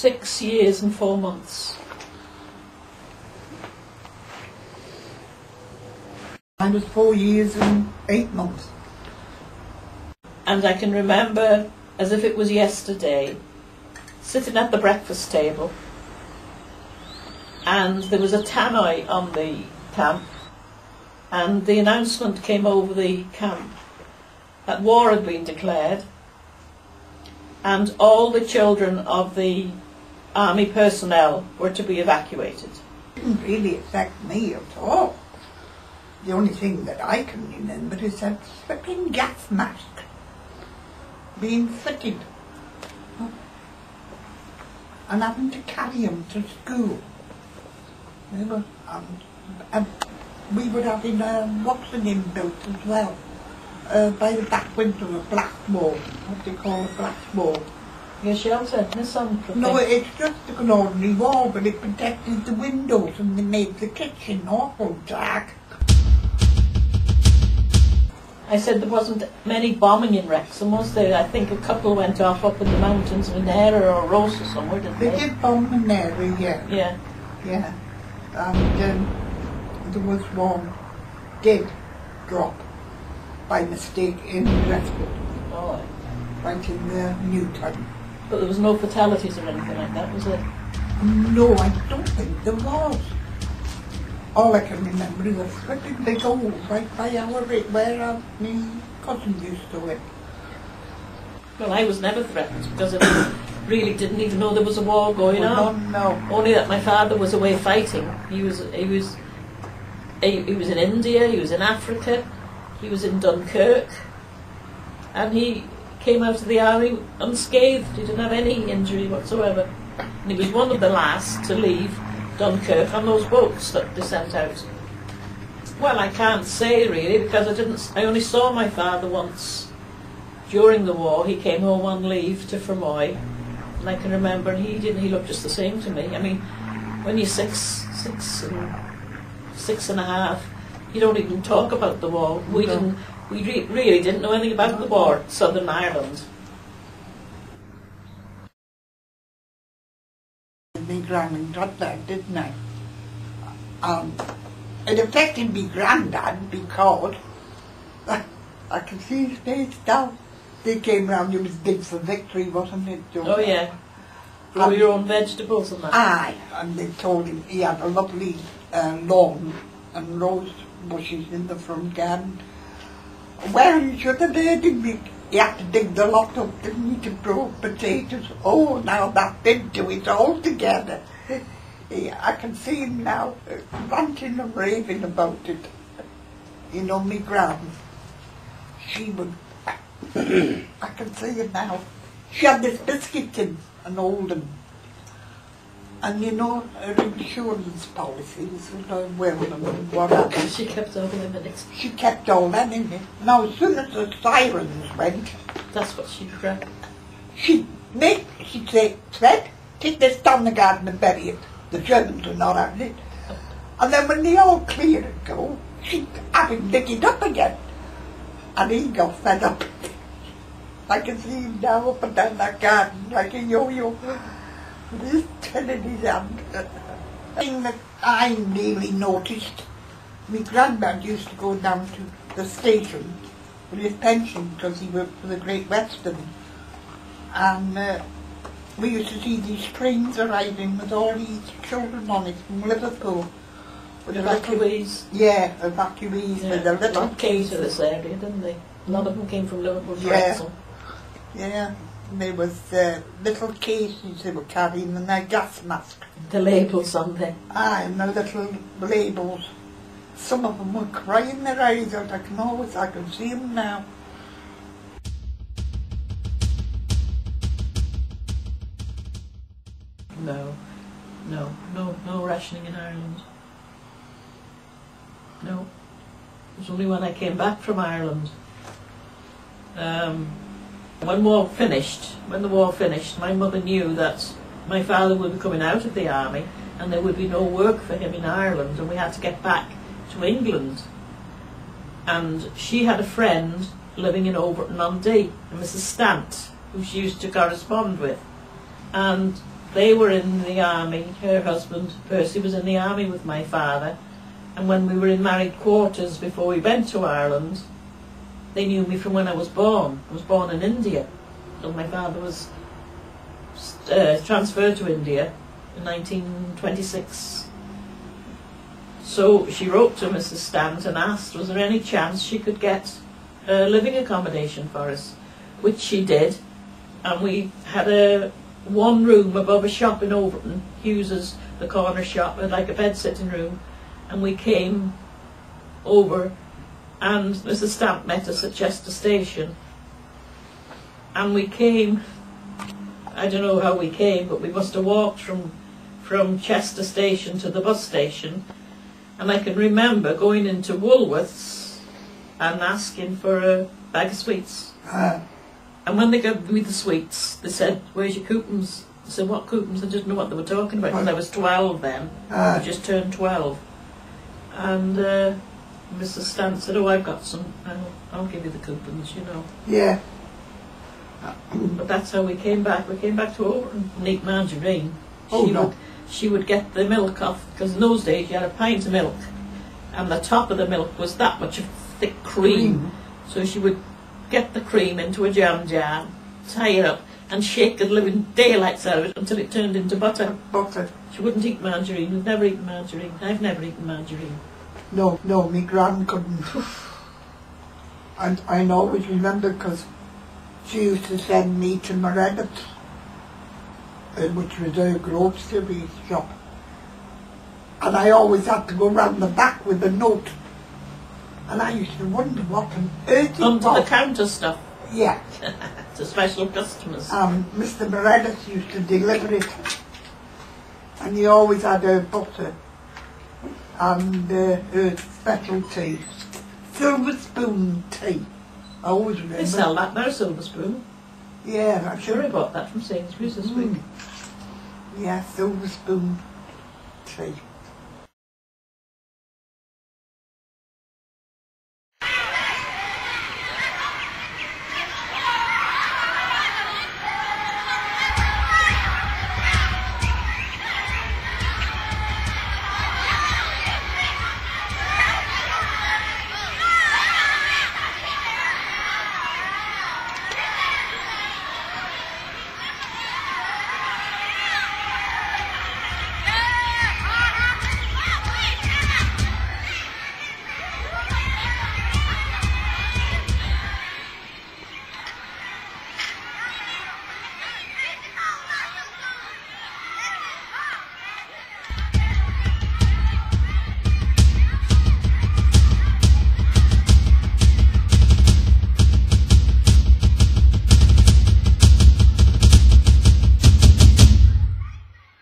6 years and 4 months. I was 4 years and 8 months. And I can remember, as if it was yesterday, sitting at the breakfast table, and there was a tannoy on the camp, and the announcement came over the camp that war had been declared, and all the children of the army personnel were to be evacuated. It didn't really affect me at all. The only thing that I can remember is that flipping gas mask being fitted and having to carry them to school. They were, and we were having what's the name built as well, by the back window, a black wall, what they call a black wall. Your shelter, No, it's just an ordinary wall, but it protected the windows and they made the kitchen awful dark. I said there wasn't many bombing in Wrexham, was there? I think a couple went off up in the mountains of Nera or Rose or somewhere, didn't they? They did bomb in Nera, yeah. Yeah. Yeah. And there was one did drop by mistake in Wrexham, Oh. right in the new town. But there was no fatalities or anything like that, was there? No, I don't think there was. All I can remember is a flipping big hole right by where my cousin used to live. Well, I was never threatened because I really didn't even know there was a war going on. No. Only that my father was away fighting. He was in India, he was in Africa, he was in Dunkirk, and he came out of the army unscathed. He didn't have any injury whatsoever. And he was one of the last to leave Dunkirk on those boats that they sent out. Well, I can't say really because I only saw my father once during the war. He came home on leave to Fermoy, and I can remember he looked just the same to me. I mean, when you're six and a half, you don't even talk about the war. We really didn't know anything about the war, Southern Ireland. My granddad got that, didn't I? It affected me granddad because I can see his face now. They came round, it was big for victory, wasn't it, Joe? Oh yeah. Grow your own vegetables and that. Aye, and they told him he had a lovely lawn and rose bushes in the front garden. Well, he should have heard him. He had to dig the lot up, didn't he, to grow potatoes. Oh, now that did do it all together. I can see him now, ranting and raving about it. You know, me gran, she would, I can see it now. She had this biscuit tin, an old one. And you know, her insurance policies with her will and whatever. She kept all them in it. She kept all that in it. Now, as soon as the sirens went, That's what she'd grab. she'd say, Fred, take this down the garden and bury it. The Germans are not having it. And then when they all clear and go, she'd have him dig it up again. And he got fed up. I can see him now up and down that garden like a yo-yo. With his tin in his hand. The thing that I really noticed, my granddad used to go down to the station with his pension because he worked for the Great Western. And we used to see these trains arriving with all these children on it from Liverpool. With Evacuees. Yeah, evacuees with a little came to this area, didn't they? A lot of them came from Liverpool to Yeah. Wrexham. Yeah, there was little cases they were carrying and their gas masks. The labels on them. Aye, and the little labels. Some of them were crying their eyes out. I can see them now. No rationing in Ireland. No. It was only when I came back from Ireland. When the war finished, my mother knew that my father would be coming out of the army and there would be no work for him in Ireland and we had to get back to England. And she had a friend living in Overton on Dee, Mrs. Stant, who she used to correspond with. And they were in the army. Her husband, Percy, was in the army with my father. And when we were in married quarters before we went to Ireland, they knew me from when I was born. I was born in India. So my father was transferred to India in 1926. So she wrote to Mrs. Stant and asked, was there any chance she could get living accommodation for us, which she did. And we had one room above a shop in Overton, Hughes's, the corner shop, had like a bed sitting room, and we came over, and Mrs. Stant met us at Chester Station, and we came, I don't know how we came, but we must have walked from Chester Station to the bus station, and I can remember going into Woolworths and asking for a bag of sweets. And when they gave me the sweets, they said, where's your coupons? I said, what coupons? I didn't know what they were talking about, because I was 12 then. I just turned 12. And Mrs. Stant said, oh, I've got some. I'll give you the coupons, you know. Yeah. But that's how we came back. We came back to Overton and eat margarine. She would get the milk off, because in those days you had a pint of milk, and the top of the milk was that much of thick cream. So she would get the cream into a jam jar, tie it up, and shake the living daylights out of it until it turned into butter. Butter. She wouldn't eat margarine. We've never eaten margarine. I've never eaten margarine. No, my gran couldn't. And I always remember, because she used to send me to Meredith, which was her grocery shop, and I always had to go round the back with a note, and I used to wonder what on earth it was. Under the counter stuff. Yeah. To special customers. Mr. Meredith used to deliver it, and he always had her butter and her special tea, silver spoon tea. I always remember. They sell that now, silver spoon. Yeah, I'm sure I bought that from Sainsbury's this week. Yeah, silver spoon tea.